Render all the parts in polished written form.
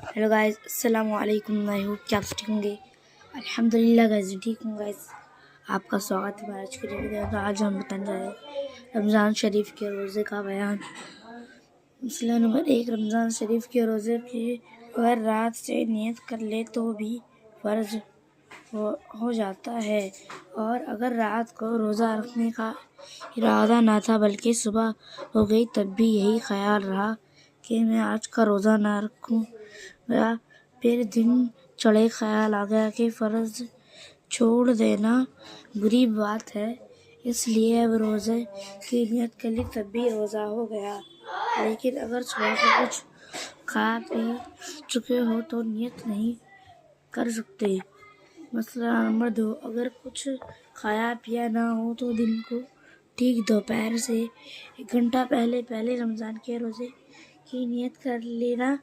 Hello guys, अस्सलाम वालेकुम। मैं हूँ क्या आप ठीक होंगे। अल्हम्दुलिल्लाह गाइस ठीक हूँ गाइस। आपका स्वागत है आज की वीडियो में। आज हम बताने जा रहे हैं रमज़ान शरीफ के रोज़े का बयान। मसला नंबर 1, रमज़ान शरीफ के रोज़े की अगर रात से नियत कर ले तो भी फ़र्ज हो जाता है, और अगर रात को रोज़ा रखने का इरादा ना था बल्कि सुबह हो गई तब भी यही ख्याल रहा कि मैं आज का रोज़ा ना रखूँगा, फिर दिन चढ़े ख्याल आ गया कि फ़र्ज छोड़ देना बुरी बात है, इसलिए अब रोज़े की नियत कर ली तब भी रोज़ा हो गया। लेकिन अगर सुबह को कुछ खा पी चुके हो तो नियत नहीं कर सकते। मसला नंबर 2, अगर कुछ खाया पिया ना हो तो दिन को ठीक दोपहर से 1 घंटा पहले रमज़ान के रोज़े की नियत कर लेना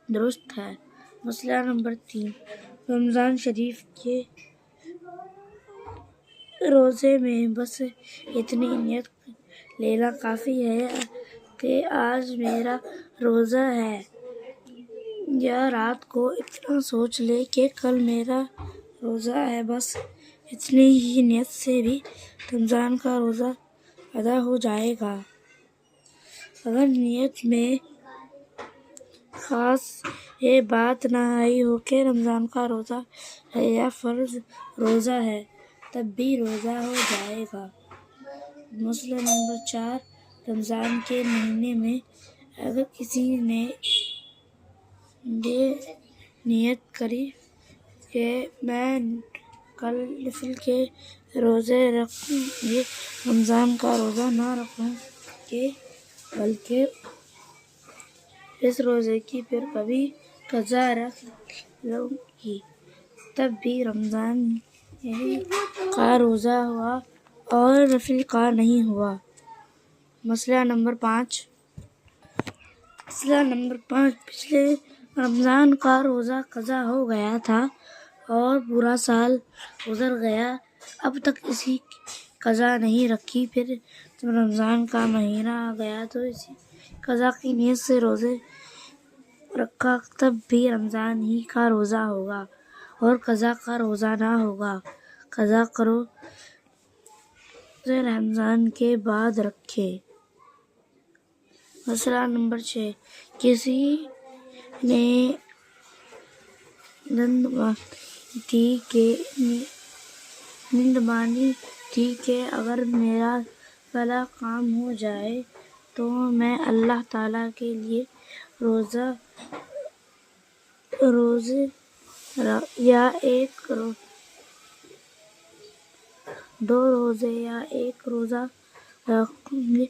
दुरुस्त है। मसला नंबर 3, रमज़ान शरीफ के रोज़े में बस इतनी नियत लेना काफ़ी है कि आज मेरा रोज़ा है, या रात को इतना सोच ले कि कल मेरा रोज़ा है। बस इतनी ही नियत से भी रमज़ान का रोज़ा अदा हो जाएगा। अगर नियत में ख़ास ये बात ना आई हो कि रमज़ान का रोज़ा है या फ़र्ज़ रोज़ा है, तब भी रोज़ा हो जाएगा। मसला नंबर 4, रमज़ान के महीने में अगर किसी ने नियत करी कि मैं कल नफिल के रोज़े रखूँगी, रमज़ान का रोज़ा ना रखूँगी बल्कि इस रोज़े की फिर कभी क़ज़ा रख लूँगी, तब भी रमज़ान का रोज़ा हुआ और नफिल का नहीं हुआ। मसला नंबर 5, पिछले रमज़ान का रोज़ा क़ज़ा हो गया था और पूरा साल गुज़र गया, अब तक इसी क़ज़ा नहीं रखी, फिर जब रमज़ान का महीना आ गया तो इसी क़ज़ा की नीयत से रोज़े रखा, तब भी रमज़ान ही का रोज़ा होगा और क़ज़ा का रोज़ा ना होगा। क़ज़ा करो रमज़ान के बाद रखे। मसला नंबर 6, किसी ने नींद मानी थी कि अगर मेरा भला काम हो जाए तो मैं अल्लाह ताला के लिए दो रोज़े या एक रोज़ा रखूँगी।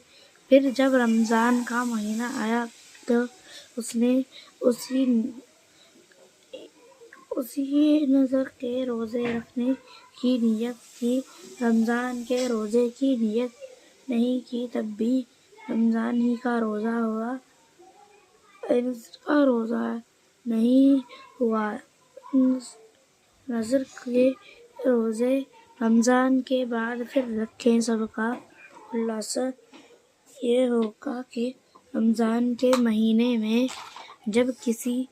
फिर जब रमज़ान का महीना आया तो उसने उसी नज़र के रोज़े रखने की नियत की, रमज़ान के रोज़े की नियत नहीं की, तब भी रमज़ान ही का रोज़ा हुआ, इसका रोज़ा नहीं हुआ। नज़र के रोज़े रमज़ान के बाद फिर रखें। सबका खुलासा ये होगा कि रमज़ान के महीने में जब किसी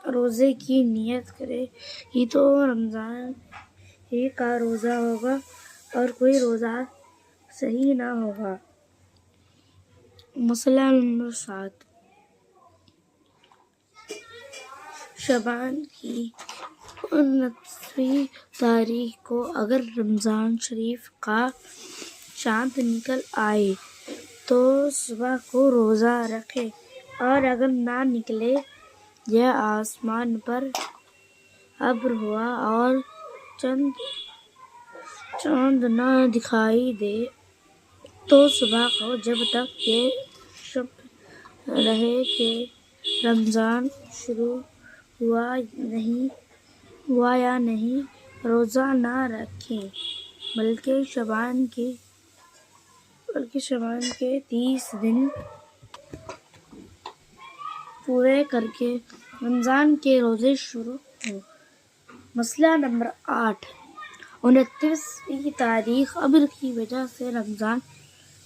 रोज़े की नियत करेगी तो रमज़ान ही का रोज़ा होगा और कोई रोज़ा सही ना होगा। मसला नंबर 7, शबान की 29वीं तारीख को अगर रमज़ान शरीफ का चाँद निकल आए तो सुबह को रोज़ा रखे, और अगर ना निकले या आसमान पर अब्र हुआ और चाँद ना दिखाई दे तो सुबह को जब तक ये शक रहे कि रमज़ान शुरू हुआ या नहीं, रोज़ा ना रखें, बल्कि शबान के 30 दिन पूरे करके रमज़ान के रोज़े शुरू हों। मसला नंबर 8, 29वीं तारीख अब्र की वजह से रमज़ान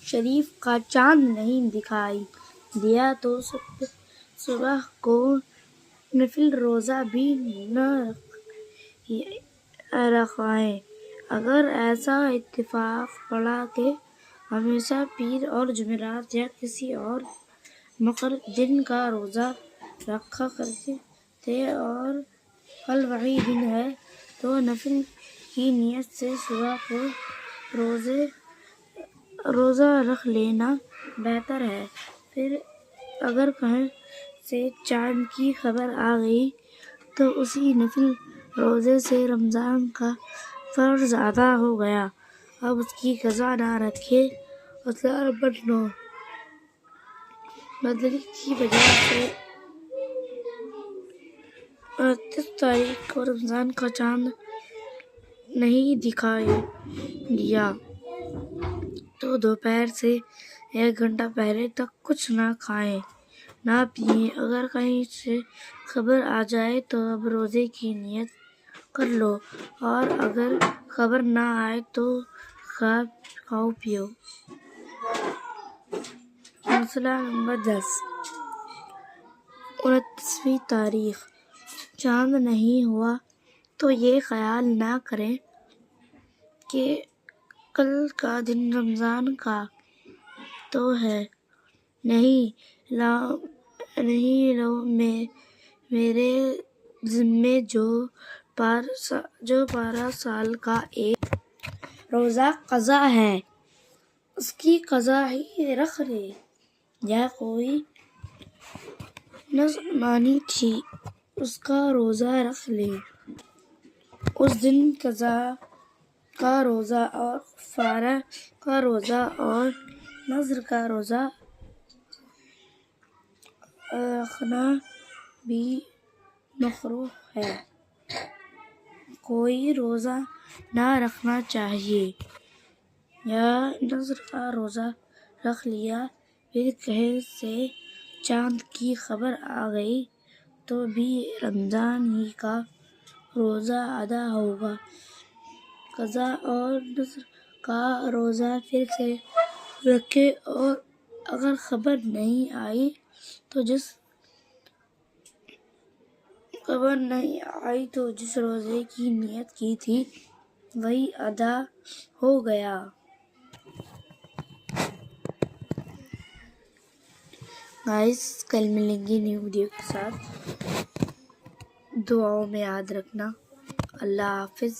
शरीफ का चाँद नहीं दिखाई दिया तो सुबह को نفل روزہ بھی نہ رکھوائیں۔ اگر ایسا اتفاق پڑا کہ ہمیشہ پیر اور جمعرات یا کسی اور مقرر دن کا روزہ رکھا کرتے تھے اور کل وہی دن ہے تو نفل کی نیت سے صبح کو روزہ رکھ لینا بہتر ہے۔ پھر اگر کہیں سے چاند کی خبر آ گئی تو اسی نفل روزے سے رمضان کا فرض ادا ہو گیا، اب اس کی قضا نہ رکھے۔ مسئلہ نمبر 9، بدلی کی وجہ سے 29 تاریخ کو رمضان کا چاند نہیں دکھائی دیا تو دوپہر سے 1 گھنٹہ پہلے تک کچھ نہ کھائیں نہ پیئیں۔ اگر کہیں سے خبر آ جائے تو اب روزے کی نیت کر لو، اور اگر خبر نہ آئے تو کھاؤ پیو۔ مسئلہ نمبر 10، 29ویں تاریخ چاند نہیں ہوا تو یہ خیال نہ کریں کہ کل کا دن رمضان کا تو ہے نہیں لو میرے ذمے جو 12 سال کا ایک روزہ قضا ہے اس کی قضا ہی رکھ لے، یا کوئی نذر مانی تھی اس کا روزہ رکھ لے۔ اس دن قضا کا روزہ اور کفارہ کا روزہ اور نذر کا روزہ رکھنا بھی مکروہ ہے۔ کوئی روزہ نہ رکھنا چاہیے یا نذر کا روزہ رکھ لیا، پھر کہیں سے چاند کی خبر آ گئی تو بھی رمضان ہی کا روزہ ادا ہوگا۔ قضا اور نذر کا روزہ پھر سے رکھے، اور اگر خبر نہیں آئی تو جس روزے کی نیت کی تھی وہی ادا ہو گیا۔ گائز کل ملیں گے نیو ویڈیو کے ساتھ، دعاؤں میں یاد رکھنا۔ اللہ حافظ۔